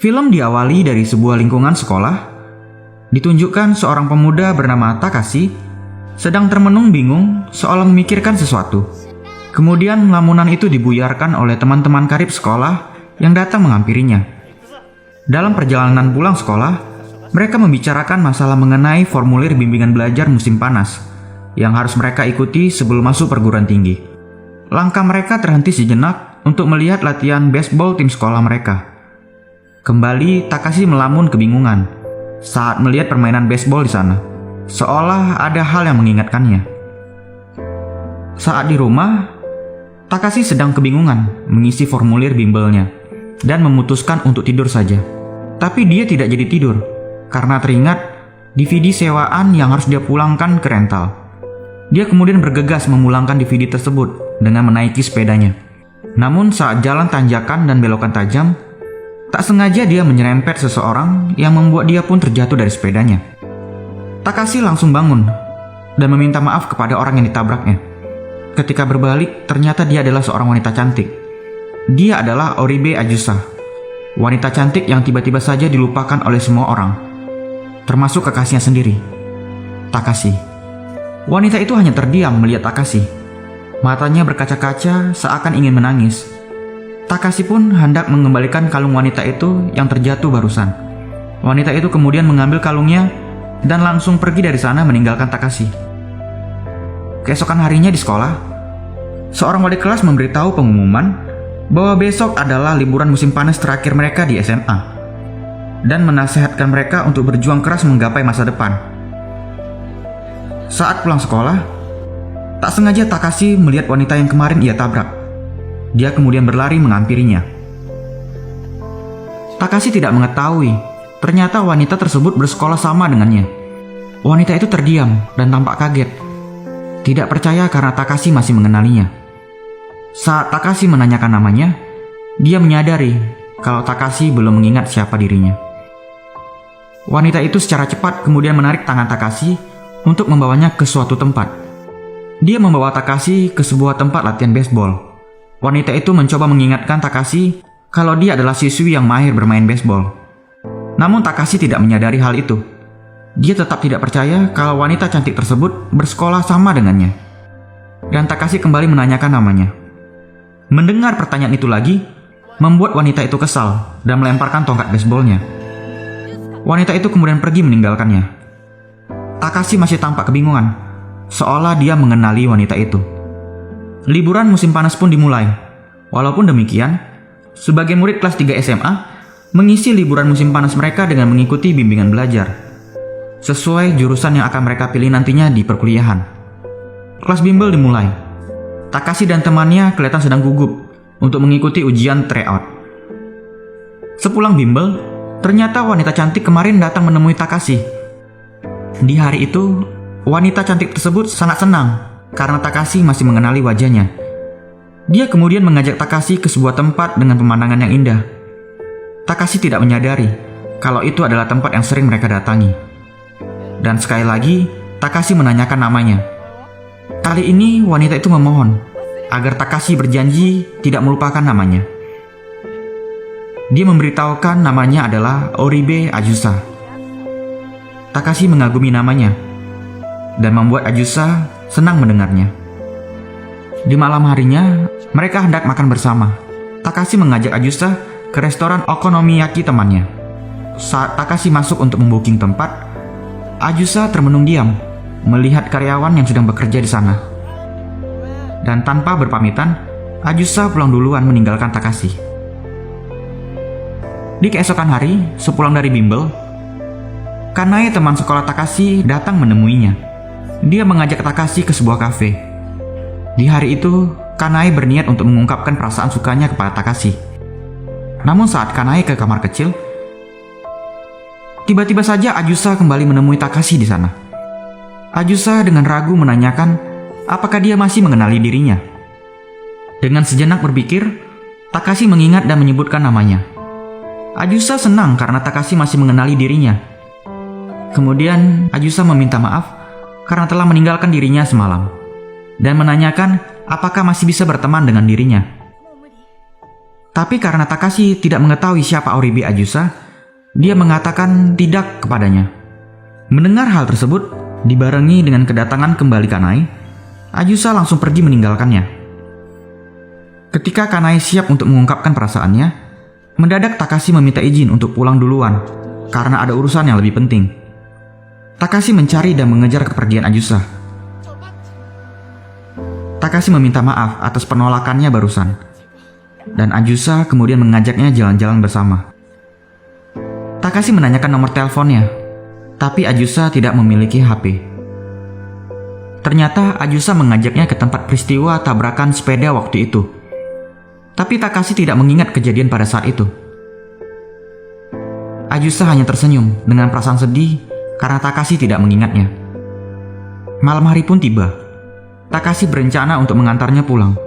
Film diawali dari sebuah lingkungan sekolah. Ditunjukkan seorang pemuda bernama Takashi sedang termenung bingung seolah memikirkan sesuatu. Kemudian lamunan itu dibuyarkan oleh teman-teman karib sekolah yang datang menghampirinya. Dalam perjalanan pulang sekolah, mereka membicarakan masalah mengenai formulir bimbingan belajar musim panas yang harus mereka ikuti sebelum masuk perguruan tinggi. Langkah mereka terhenti sejenak untuk melihat latihan baseball tim sekolah mereka. Kembali, Takashi melamun kebingungan saat melihat permainan baseball di sana, seolah ada hal yang mengingatkannya. Saat di rumah, Takashi sedang kebingungan mengisi formulir bimbelnya dan memutuskan untuk tidur saja. Tapi dia tidak jadi tidur karena teringat DVD sewaan yang harus dia pulangkan ke rental. Dia kemudian bergegas memulangkan DVD tersebut dengan menaiki sepedanya. Namun saat jalan tanjakan dan belokan tajam, tak sengaja dia menyerempet seseorang yang membuat dia pun terjatuh dari sepedanya. Takashi langsung bangun dan meminta maaf kepada orang yang ditabraknya. Ketika berbalik, ternyata dia adalah seorang wanita cantik. Dia adalah Oribe Azusa, wanita cantik yang tiba-tiba saja dilupakan oleh semua orang, termasuk kekasihnya sendiri, Takashi. Wanita itu hanya terdiam melihat Takashi. Matanya berkaca-kaca seakan ingin menangis. Takashi pun hendak mengembalikan kalung wanita itu yang terjatuh barusan. Wanita itu kemudian mengambil kalungnya dan langsung pergi dari sana meninggalkan Takashi. Keesokan harinya di sekolah, seorang wali kelas memberitahu pengumuman bahwa besok adalah liburan musim panas terakhir mereka di SMA dan menasihatkan mereka untuk berjuang keras menggapai masa depan. Saat pulang sekolah, tak sengaja Takashi melihat wanita yang kemarin ia tabrak. Dia kemudian berlari menghampirinya. Takashi tidak mengetahui, ternyata wanita tersebut bersekolah sama dengannya. Wanita itu terdiam dan tampak kaget, tidak percaya karena Takashi masih mengenalinya. Saat Takashi menanyakan namanya, dia menyadari kalau Takashi belum mengingat siapa dirinya. Wanita itu secara cepat kemudian menarik tangan Takashi untuk membawanya ke suatu tempat. Dia membawa Takashi ke sebuah tempat latihan baseball. Wanita itu mencoba mengingatkan Takashi kalau dia adalah siswi yang mahir bermain baseball. Namun Takashi tidak menyadari hal itu. Dia tetap tidak percaya kalau wanita cantik tersebut bersekolah sama dengannya. Dan Takashi kembali menanyakan namanya. Mendengar pertanyaan itu lagi, membuat wanita itu kesal dan melemparkan tongkat baseballnya. Wanita itu kemudian pergi meninggalkannya. Takashi masih tampak kebingungan, seolah dia mengenali wanita itu. Liburan musim panas pun dimulai. Walaupun demikian, sebagai murid kelas 3 SMA, mengisi liburan musim panas mereka dengan mengikuti bimbingan belajar sesuai jurusan yang akan mereka pilih nantinya di perkuliahan. Kelas bimbel dimulai. Takashi dan temannya kelihatan sedang gugup untuk mengikuti ujian tryout. Sepulang bimbel, ternyata wanita cantik kemarin datang menemui Takashi. Di hari itu, wanita cantik tersebut sangat senang karena Takashi masih mengenali wajahnya. Dia kemudian mengajak Takashi ke sebuah tempat dengan pemandangan yang indah. Takashi tidak menyadari kalau itu adalah tempat yang sering mereka datangi. Dan sekali lagi, Takashi menanyakan namanya. Kali ini wanita itu memohon agar Takashi berjanji tidak melupakan namanya. Dia memberitahukan namanya adalah Oribe Azusa. Takashi mengagumi namanya dan membuat Azusa senang mendengarnya. Di malam harinya, mereka hendak makan bersama. Takashi mengajak Azusa ke restoran okonomiyaki temannya. Saat Takashi masuk untuk membooking tempat, Azusa termenung diam melihat karyawan yang sedang bekerja di sana. Dan tanpa berpamitan, Azusa pulang duluan meninggalkan Takashi. Di keesokan hari, sepulang dari bimbel, Kanae teman sekolah Takashi datang menemuinya. Dia mengajak Takashi ke sebuah kafe. Di hari itu, Kanae berniat untuk mengungkapkan perasaan sukanya kepada Takashi. Namun saat Kanae ke kamar kecil, tiba-tiba saja Azusa kembali menemui Takashi di sana. Azusa dengan ragu menanyakan apakah dia masih mengenali dirinya. Dengan sejenak berpikir, Takashi mengingat dan menyebutkan namanya. Azusa senang karena Takashi masih mengenali dirinya. Kemudian Azusa meminta maaf karena telah meninggalkan dirinya semalam dan menanyakan apakah masih bisa berteman dengan dirinya. Tapi karena Takashi tidak mengetahui siapa Oribe Ajusa, dia mengatakan tidak kepadanya. Mendengar hal tersebut, dibarengi dengan kedatangan kembali Kanae, Ajusa langsung pergi meninggalkannya. Ketika Kanae siap untuk mengungkapkan perasaannya, mendadak Takashi meminta izin untuk pulang duluan karena ada urusan yang lebih penting. Takashi mencari dan mengejar kepergian Ajusa. Takashi meminta maaf atas penolakannya barusan, dan Ajusa kemudian mengajaknya jalan-jalan bersama. Takashi menanyakan nomor teleponnya, tapi Ajusa tidak memiliki HP. Ternyata Ajusa mengajaknya ke tempat peristiwa tabrakan sepeda waktu itu. Tapi Takashi tidak mengingat kejadian pada saat itu. Ajusa hanya tersenyum dengan perasaan sedih karena Takashi tidak mengingatnya. Malam hari pun tiba. Takashi berencana untuk mengantarnya pulang,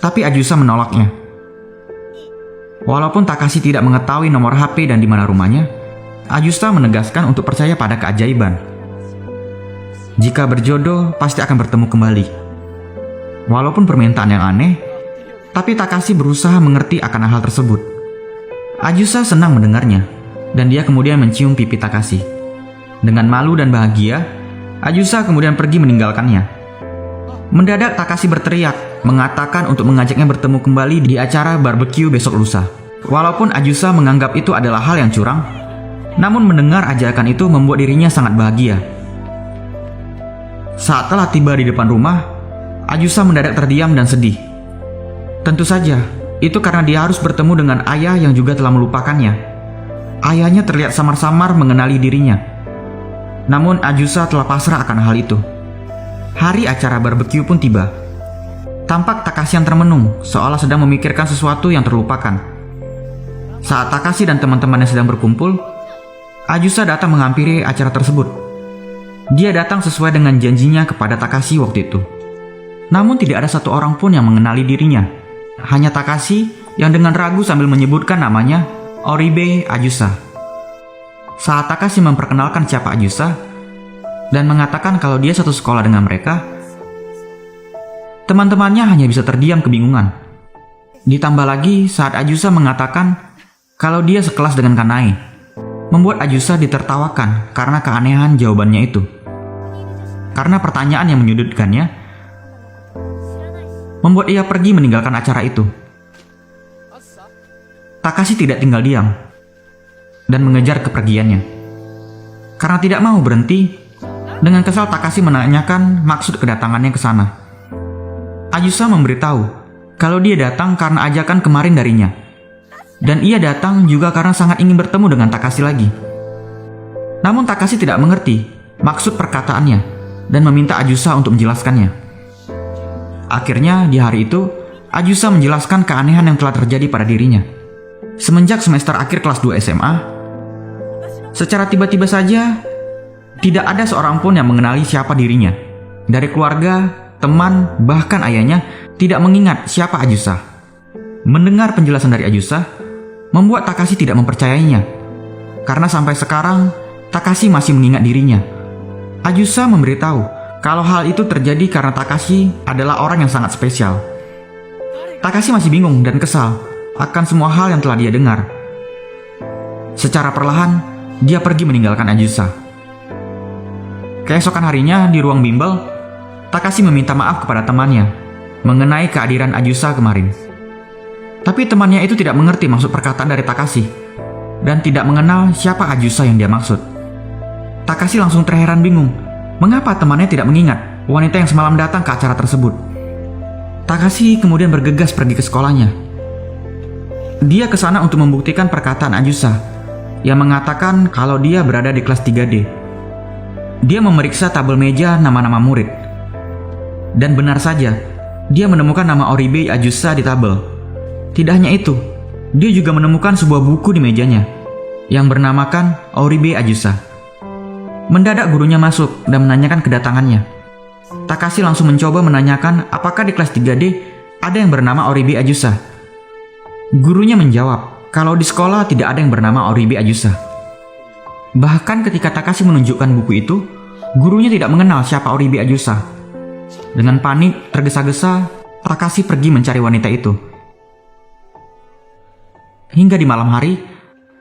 tapi Ajusa menolaknya. Walaupun Takashi tidak mengetahui nomor HP dan di mana rumahnya, Ajusa menegaskan untuk percaya pada keajaiban. Jika berjodoh, pasti akan bertemu kembali. Walaupun permintaan yang aneh, tapi Takashi berusaha mengerti akan hal tersebut. Ajusa senang mendengarnya, dan dia kemudian mencium pipi Takashi. Dengan malu dan bahagia, Ajusa kemudian pergi meninggalkannya. Mendadak Takashi berteriak, mengatakan untuk mengajaknya bertemu kembali di acara barbeque besok lusa. Walaupun Ajusa menganggap itu adalah hal yang curang, namun mendengar ajakan itu membuat dirinya sangat bahagia. Saat telah tiba di depan rumah, Ajusa mendadak terdiam dan sedih. Tentu saja, itu karena dia harus bertemu dengan ayah yang juga telah melupakannya. Ayahnya terlihat samar-samar mengenali dirinya. Namun Ajusa telah pasrah akan hal itu. Hari acara barbeque pun tiba. Tampak Takashi yang termenung, seolah sedang memikirkan sesuatu yang terlupakan. Saat Takashi dan teman-temannya sedang berkumpul, Ajusa datang menghampiri acara tersebut. Dia datang sesuai dengan janjinya kepada Takashi waktu itu. Namun tidak ada satu orang pun yang mengenali dirinya. Hanya Takashi yang dengan ragu sambil menyebutkan namanya Oribe Ajusa. Saat Takashi memperkenalkan siapa Ajusa dan mengatakan kalau dia satu sekolah dengan mereka, teman-temannya hanya bisa terdiam kebingungan. Ditambah lagi saat Ajusa mengatakan kalau dia sekelas dengan Kanae, membuat Ajusa ditertawakan karena keanehan jawabannya itu. Karena pertanyaan yang menyudutkannya, membuat ia pergi meninggalkan acara itu. Takashi tidak tinggal diam dan mengejar kepergiannya. Karena tidak mau berhenti, dengan kesal Takashi menanyakan maksud kedatangannya ke sana. Ajusa memberitahu kalau dia datang karena ajakan kemarin darinya, dan ia datang juga karena sangat ingin bertemu dengan Takashi lagi. Namun Takashi tidak mengerti maksud perkataannya dan meminta Ajusa untuk menjelaskannya. Akhirnya di hari itu, Ajusa menjelaskan keanehan yang telah terjadi pada dirinya. Semenjak semester akhir kelas 2 SMA, secara tiba-tiba saja, tidak ada seorang pun yang mengenali siapa dirinya. Dari keluarga, teman, bahkan ayahnya tidak mengingat siapa Ajusa. Mendengar penjelasan dari Ajusa, membuat Takashi tidak mempercayainya. Karena sampai sekarang, Takashi masih mengingat dirinya. Ajusa memberitahu kalau hal itu terjadi karena Takashi adalah orang yang sangat spesial. Takashi masih bingung dan kesal akan semua hal yang telah dia dengar. Secara perlahan, dia pergi meninggalkan Ajusa. Keesokan harinya di ruang bimbel, Takashi meminta maaf kepada temannya mengenai kehadiran Ajusa kemarin. Tapi temannya itu tidak mengerti maksud perkataan dari Takashi dan tidak mengenal siapa Ajusa yang dia maksud. Takashi langsung terheran bingung, mengapa temannya tidak mengingat wanita yang semalam datang ke acara tersebut. Takashi kemudian bergegas pergi ke sekolahnya. Dia ke sana untuk membuktikan perkataan Ajusa yang mengatakan kalau dia berada di kelas 3D. Dia memeriksa tabel meja nama-nama murid. Dan benar saja, dia menemukan nama Oribe Ajusa di tabel. Tidak hanya itu, dia juga menemukan sebuah buku di mejanya yang bernamakan Oribe Ajusa. Mendadak gurunya masuk dan menanyakan kedatangannya. Takashi langsung mencoba menanyakan apakah di kelas 3D ada yang bernama Oribe Ajusa. Gurunya menjawab kalau di sekolah tidak ada yang bernama Oribe Ajusa. Bahkan ketika Takashi menunjukkan buku itu, gurunya tidak mengenal siapa Oribe Ajusa. Dengan panik, tergesa-gesa, Takashi pergi mencari wanita itu. Hingga di malam hari,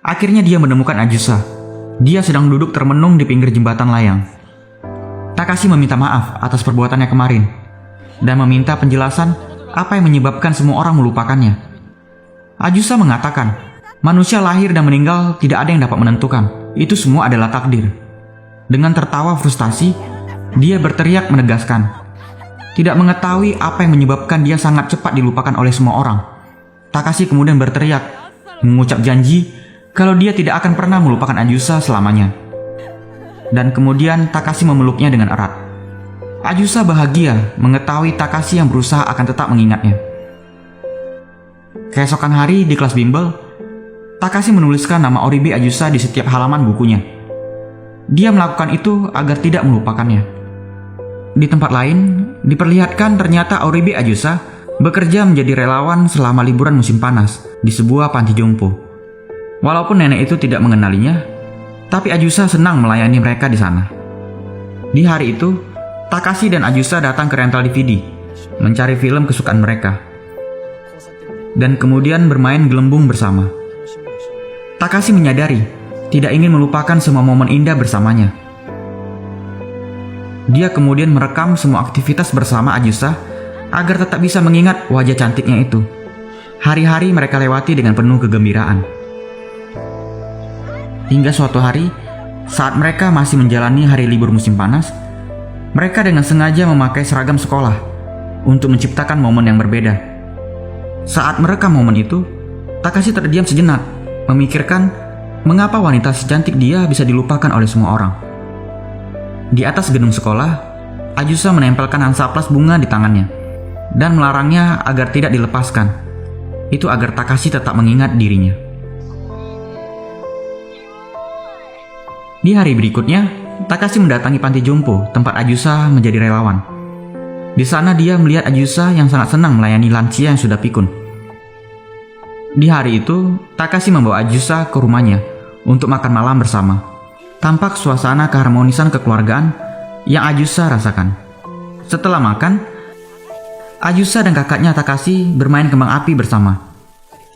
akhirnya dia menemukan Ajusa. Dia sedang duduk termenung di pinggir jembatan layang. Takashi meminta maaf atas perbuatannya kemarin dan meminta penjelasan apa yang menyebabkan semua orang melupakannya. Ajusa mengatakan, manusia lahir dan meninggal tidak ada yang dapat menentukan. Itu semua adalah takdir. Dengan tertawa frustasi, dia berteriak menegaskan, tidak mengetahui apa yang menyebabkan dia sangat cepat dilupakan oleh semua orang. Takashi kemudian berteriak, mengucap janji kalau dia tidak akan pernah melupakan Ajusa selamanya. Dan kemudian Takashi memeluknya dengan erat. Ajusa bahagia mengetahui Takashi yang berusaha akan tetap mengingatnya. Keesokan hari di kelas bimbel, Takashi menuliskan nama Oribe Ajusa di setiap halaman bukunya. Dia melakukan itu agar tidak melupakannya. Di tempat lain, diperlihatkan ternyata Oribe Ajusa bekerja menjadi relawan selama liburan musim panas di sebuah panti jompo. Walaupun nenek itu tidak mengenalinya, tapi Ajusa senang melayani mereka di sana. Di hari itu, Takashi dan Ajusa datang ke rental DVD, mencari film kesukaan mereka, dan kemudian bermain gelembung bersama. Takashi menyadari tidak ingin melupakan semua momen indah bersamanya. Dia kemudian merekam semua aktivitas bersama Ajusa agar tetap bisa mengingat wajah cantiknya itu. Hari-hari mereka lewati dengan penuh kegembiraan. Hingga suatu hari, saat mereka masih menjalani hari libur musim panas, mereka dengan sengaja memakai seragam sekolah untuk menciptakan momen yang berbeda. Saat merekam momen itu, Takashi terdiam sejenak, memikirkan mengapa wanita secantik dia bisa dilupakan oleh semua orang. Di atas gedung sekolah, Ajusa menempelkan hansaplas bunga di tangannya dan melarangnya agar tidak dilepaskan. Itu agar Takashi tetap mengingat dirinya. Di hari berikutnya, Takashi mendatangi panti jompo tempat Ajusa menjadi relawan. Di sana dia melihat Ajusa yang sangat senang melayani lansia yang sudah pikun. Di hari itu, Takashi membawa Ajusa ke rumahnya untuk makan malam bersama. Tampak suasana keharmonisan kekeluargaan yang Ajusa rasakan. Setelah makan, Ajusa dan kakaknya Takashi bermain kembang api bersama.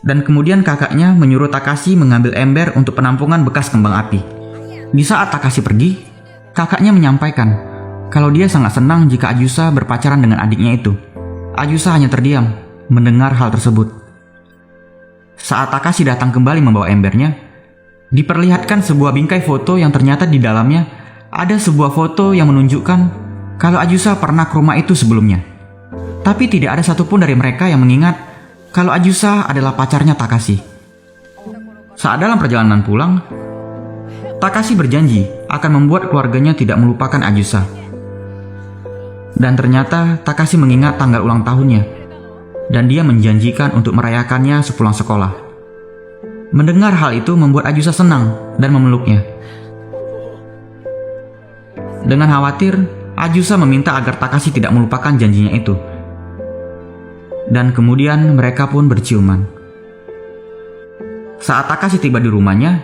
Dan kemudian kakaknya menyuruh Takashi mengambil ember untuk penampungan bekas kembang api. Di saat Takashi pergi, kakaknya menyampaikan kalau dia sangat senang jika Ajusa berpacaran dengan adiknya itu. Ajusa hanya terdiam mendengar hal tersebut. Saat Takashi datang kembali membawa embernya, diperlihatkan sebuah bingkai foto yang ternyata di dalamnya ada sebuah foto yang menunjukkan kalau Ajusa pernah ke rumah itu sebelumnya. Tapi tidak ada satupun dari mereka yang mengingat kalau Ajusa adalah pacarnya Takashi. Saat dalam perjalanan pulang, Takashi berjanji akan membuat keluarganya tidak melupakan Ajusa. Dan ternyata Takashi mengingat tanggal ulang tahunnya, dan dia menjanjikan untuk merayakannya sepulang sekolah. Mendengar hal itu membuat Ajusa senang dan memeluknya. Dengan khawatir, Ajusa meminta agar Takashi tidak melupakan janjinya itu. Dan kemudian mereka pun berciuman. Saat Takashi tiba di rumahnya,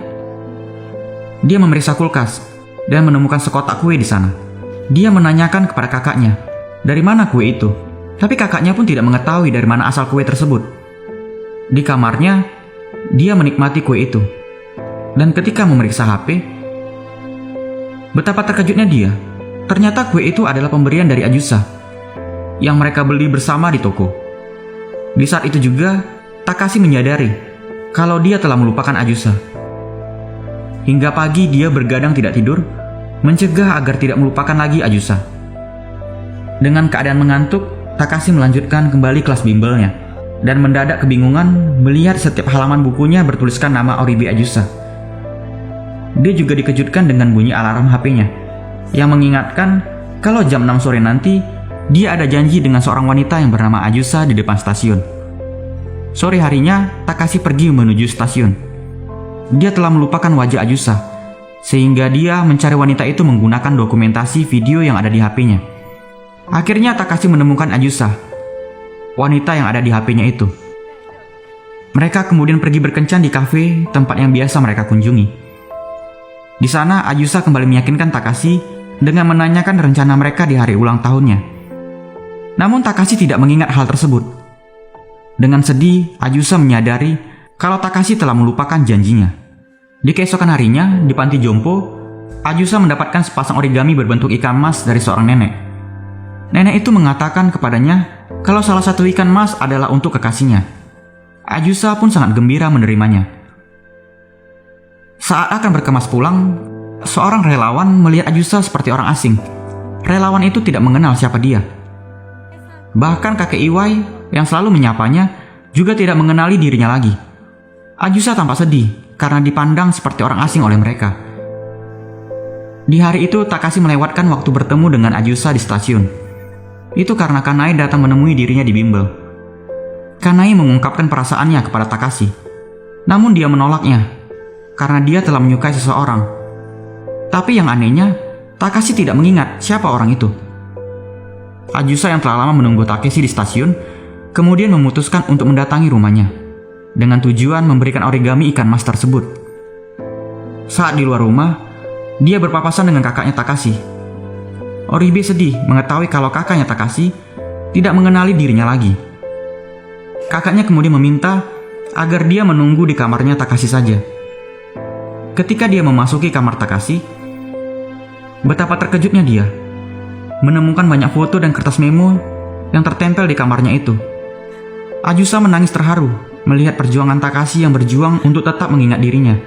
dia memeriksa kulkas dan menemukan sekotak kue di sana. Dia menanyakan kepada kakaknya, dari mana kue itu? Tapi kakaknya pun tidak mengetahui dari mana asal kue tersebut. Di kamarnya, dia menikmati kue itu. Dan ketika memeriksa HP, betapa terkejutnya dia. Ternyata kue itu adalah pemberian dari Ajusa yang mereka beli bersama di toko. Di saat itu juga, Takashi menyadari kalau dia telah melupakan Ajusa. Hingga pagi dia bergadang tidak tidur, mencegah agar tidak melupakan lagi Ajusa. Dengan keadaan mengantuk, Takashi melanjutkan kembali kelas bimbelnya dan mendadak kebingungan melihat setiap halaman bukunya bertuliskan nama Oribe Ajusa. Dia juga dikejutkan dengan bunyi alarm HP-nya yang mengingatkan kalau jam 6 sore nanti dia ada janji dengan seorang wanita yang bernama Ajusa di depan stasiun. Sore harinya, Takashi pergi menuju stasiun. Dia telah melupakan wajah Ajusa, sehingga dia mencari wanita itu menggunakan dokumentasi video yang ada di HP-nya. Akhirnya Takashi menemukan Ajusa, wanita yang ada di HP-nya itu. Mereka kemudian pergi berkencan di kafe tempat yang biasa mereka kunjungi. Di sana Ajusa kembali meyakinkan Takashi dengan menanyakan rencana mereka di hari ulang tahunnya. Namun Takashi tidak mengingat hal tersebut. Dengan sedih, Ajusa menyadari kalau Takashi telah melupakan janjinya. Di keesokan harinya, di panti jompo, Ayusa mendapatkan sepasang origami berbentuk ikan mas dari seorang nenek. Nenek itu mengatakan kepadanya kalau salah satu ikan mas adalah untuk kekasihnya. Ayusa pun sangat gembira menerimanya. Saat akan berkemas pulang, seorang relawan melihat Ayusa seperti orang asing. Relawan itu tidak mengenal siapa dia. Bahkan kakek Iwai yang selalu menyapanya juga tidak mengenali dirinya lagi. Ayusa tampak sedih karena dipandang seperti orang asing oleh mereka. Di hari itu, Takashi melewatkan waktu bertemu dengan Ayusa di stasiun. Itu karena Kanai datang menemui dirinya di bimbel. Kanai mengungkapkan perasaannya kepada Takashi. Namun dia menolaknya, karena dia telah menyukai seseorang. Tapi yang anehnya, Takashi tidak mengingat siapa orang itu. Ayusa yang telah lama menunggu Takeshi di stasiun, kemudian memutuskan untuk mendatangi rumahnya, dengan tujuan memberikan origami ikan mas tersebut. Saat di luar rumah, dia berpapasan dengan kakaknya Takashi. Oribe sedih mengetahui kalau kakaknya Takashi tidak mengenali dirinya lagi. Kakaknya kemudian meminta agar dia menunggu di kamarnya Takashi saja. Ketika dia memasuki kamar Takashi, betapa terkejutnya dia menemukan banyak foto dan kertas memo yang tertempel di kamarnya itu. Ayusa menangis terharu melihat perjuangan Takashi yang berjuang untuk tetap mengingat dirinya.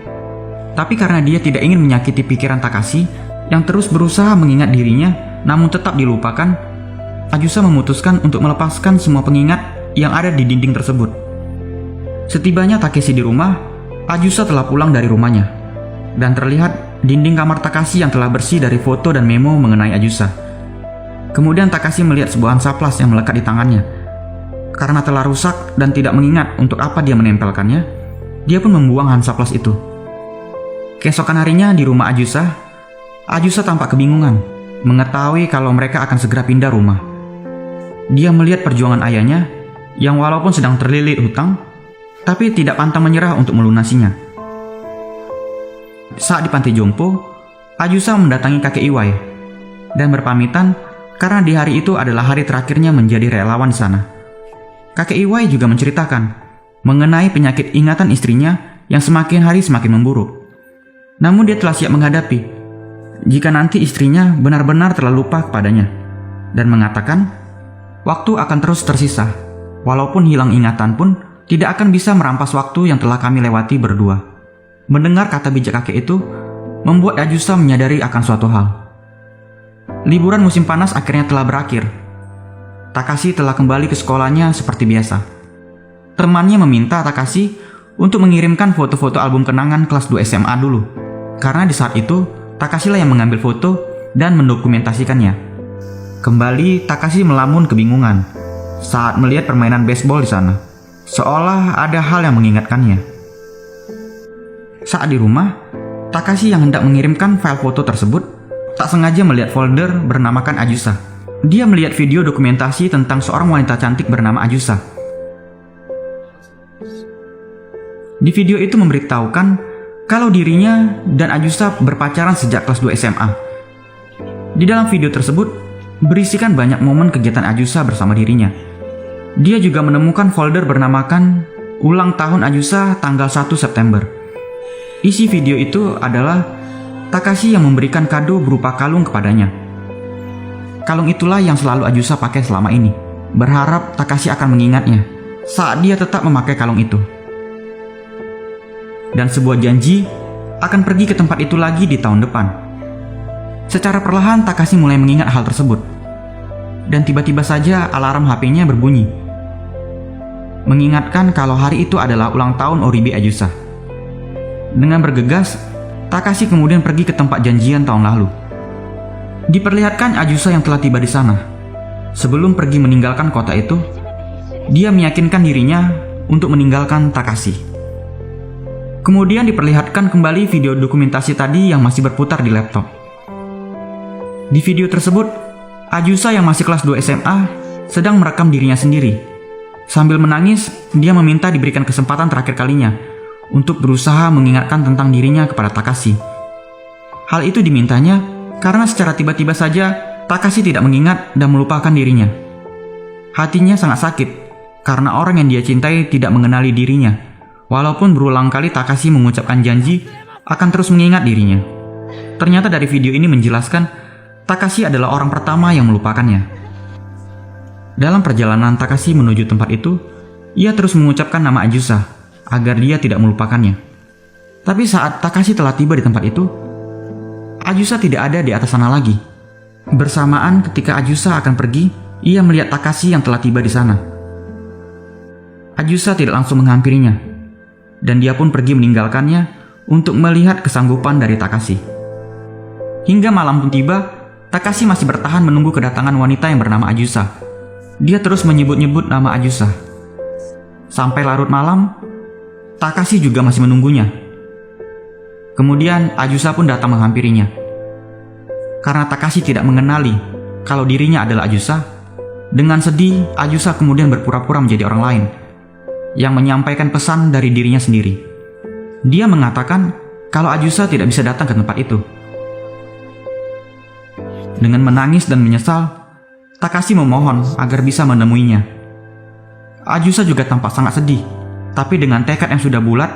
Tapi karena dia tidak ingin menyakiti pikiran Takashi yang terus berusaha mengingat dirinya namun tetap dilupakan, Ayusa memutuskan untuk melepaskan semua pengingat yang ada di dinding tersebut. Setibanya Takeshi di rumah, Ayusa telah pulang dari rumahnya, dan terlihat dinding kamar Takashi yang telah bersih dari foto dan memo mengenai Ayusa. Kemudian Takashi melihat sebuah hansaplas yang melekat di tangannya. Karena telah rusak dan tidak mengingat untuk apa dia menempelkannya, dia pun membuang hansaplas itu. Keesokan harinya di rumah Ayusa tampak kebingungan mengetahui kalau mereka akan segera pindah rumah. Dia melihat perjuangan ayahnya yang walaupun sedang terlilit hutang, tapi tidak pantang menyerah untuk melunasinya. Saat di panti jompo, Ayusa mendatangi kakek Iwai dan berpamitan karena di hari itu adalah hari terakhirnya menjadi relawan di sana. Kakek Iwai juga menceritakan mengenai penyakit ingatan istrinya yang semakin hari semakin memburuk. Namun dia telah siap menghadapi jika nanti istrinya benar-benar telah lupa kepadanya, dan mengatakan waktu akan terus tersisa. Walaupun hilang ingatan pun tidak akan bisa merampas waktu yang telah kami lewati berdua. Mendengar kata bijak kakek itu membuat Ayusa menyadari akan suatu hal. Liburan musim panas akhirnya telah berakhir. Takashi telah kembali ke sekolahnya seperti biasa. Temannya meminta Takashi untuk mengirimkan foto-foto album kenangan kelas 2 SMA dulu, karena di saat itu Takashi lah yang mengambil foto dan mendokumentasikannya. Kembali Takashi melamun kebingungan saat melihat permainan baseball di sana, seolah ada hal yang mengingatkannya. Saat di rumah, Takashi yang hendak mengirimkan file foto tersebut tak sengaja melihat folder bernamakan Ayusa. Dia melihat video dokumentasi tentang seorang wanita cantik bernama Ayusa. Di video itu memberitahukan kalau dirinya dan Ayusa berpacaran sejak kelas 2 SMA. Di dalam video tersebut berisikan banyak momen kegiatan Ayusa bersama dirinya. Dia juga menemukan folder bernamakan ulang tahun Ayusa tanggal 1 September. Isi video itu adalah Takashi yang memberikan kado berupa kalung kepadanya. Kalung itulah yang selalu Ayusa pakai selama ini, berharap Takashi akan mengingatnya saat dia tetap memakai kalung itu. Dan sebuah janji akan pergi ke tempat itu lagi di tahun depan. Secara perlahan Takashi mulai mengingat hal tersebut. Dan tiba-tiba saja alarm HP-nya berbunyi, mengingatkan kalau hari itu adalah ulang tahun Oribe Ayusa. Dengan bergegas, Takashi kemudian pergi ke tempat janjian tahun lalu. Diperlihatkan Ayusa yang telah tiba di sana. Sebelum pergi meninggalkan kota itu, dia meyakinkan dirinya untuk meninggalkan Takashi. Kemudian diperlihatkan kembali video dokumentasi tadi yang masih berputar di laptop. Di video tersebut, Ayusa yang masih kelas 2 SMA sedang merekam dirinya sendiri. Sambil menangis, dia meminta diberikan kesempatan terakhir kalinya untuk berusaha mengingatkan tentang dirinya kepada Takashi. Hal itu dimintanya karena secara tiba-tiba saja Takashi tidak mengingat dan melupakan dirinya. Hatinya sangat sakit karena orang yang dia cintai tidak mengenali dirinya, Walaupun berulang kali Takashi mengucapkan janji akan terus mengingat dirinya. Ternyata dari video ini menjelaskan Takashi adalah orang pertama yang melupakannya. Dalam perjalanan Takashi menuju tempat itu, ia terus mengucapkan nama Ajusa agar dia tidak melupakannya. Tapi saat Takashi telah tiba di tempat itu, Ajusa tidak ada di atas sana lagi. Bersamaan ketika Ajusa akan pergi, ia melihat Takashi yang telah tiba di sana. Ajusa tidak langsung menghampirinya, dan dia pun pergi meninggalkannya untuk melihat kesanggupan dari Takashi. Hingga malam pun tiba, Takashi masih bertahan menunggu kedatangan wanita yang bernama Ajusa. Dia terus menyebut-nyebut nama Ajusa. Sampai larut malam, Takashi juga masih menunggunya. Kemudian Ajusa pun datang menghampirinya. Karena Takashi tidak mengenali kalau dirinya adalah Ajusa, dengan sedih Ajusa kemudian berpura-pura menjadi orang lain yang menyampaikan pesan dari dirinya sendiri. Dia mengatakan kalau Ajusa tidak bisa datang ke tempat itu. Dengan menangis dan menyesal, Takashi memohon agar bisa menemuinya. Ajusa juga tampak sangat sedih, tapi dengan tekad yang sudah bulat,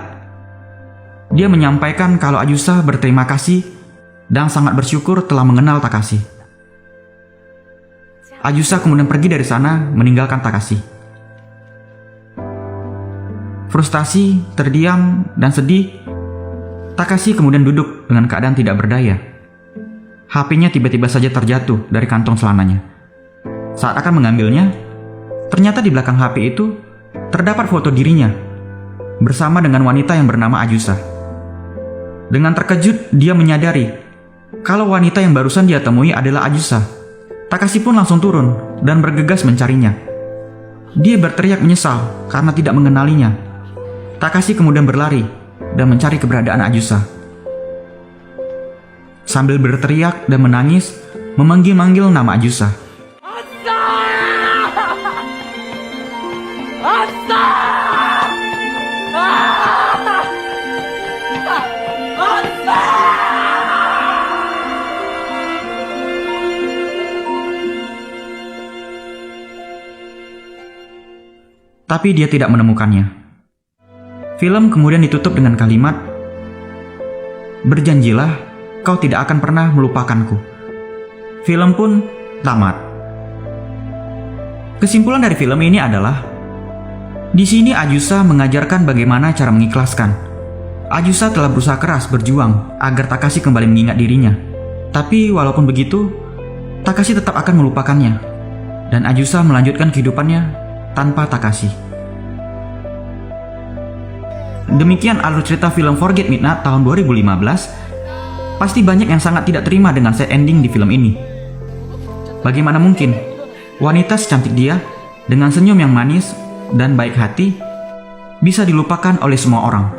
dia menyampaikan kalau Ajusa berterima kasih dan sangat bersyukur telah mengenal Takashi. Ajusa kemudian pergi dari sana meninggalkan Takashi. Frustasi, terdiam, dan sedih, Takashi kemudian duduk dengan keadaan tidak berdaya. HP-nya tiba-tiba saja terjatuh dari kantong celananya. Saat akan mengambilnya, ternyata di belakang HP itu terdapat foto dirinya bersama dengan wanita yang bernama Ajusa. Dengan terkejut, dia menyadari kalau wanita yang barusan dia temui adalah Ajusa. Takashi pun langsung turun dan bergegas mencarinya. Dia berteriak menyesal karena tidak mengenalinya. Takashi kemudian berlari dan mencari keberadaan Ajusa. Sambil berteriak dan menangis, memanggil-manggil nama Ajusa. Tapi dia tidak menemukannya. Film kemudian ditutup dengan kalimat, "Berjanjilah, kau tidak akan pernah melupakanku." Film pun tamat. Kesimpulan dari film ini adalah, di sini Ajusa mengajarkan bagaimana cara mengikhlaskan. Ajusa telah berusaha keras berjuang agar Takashi kembali mengingat dirinya. Tapi walaupun begitu, Takashi tetap akan melupakannya, dan Ajusa melanjutkan kehidupannya tanpa Takashi. Demikian alur cerita film Forget Me Not tahun 2015. Pasti banyak yang sangat tidak terima dengan sad ending di film ini. Bagaimana mungkin wanita secantik dia, dengan senyum yang manis dan baik hati, bisa dilupakan oleh semua orang?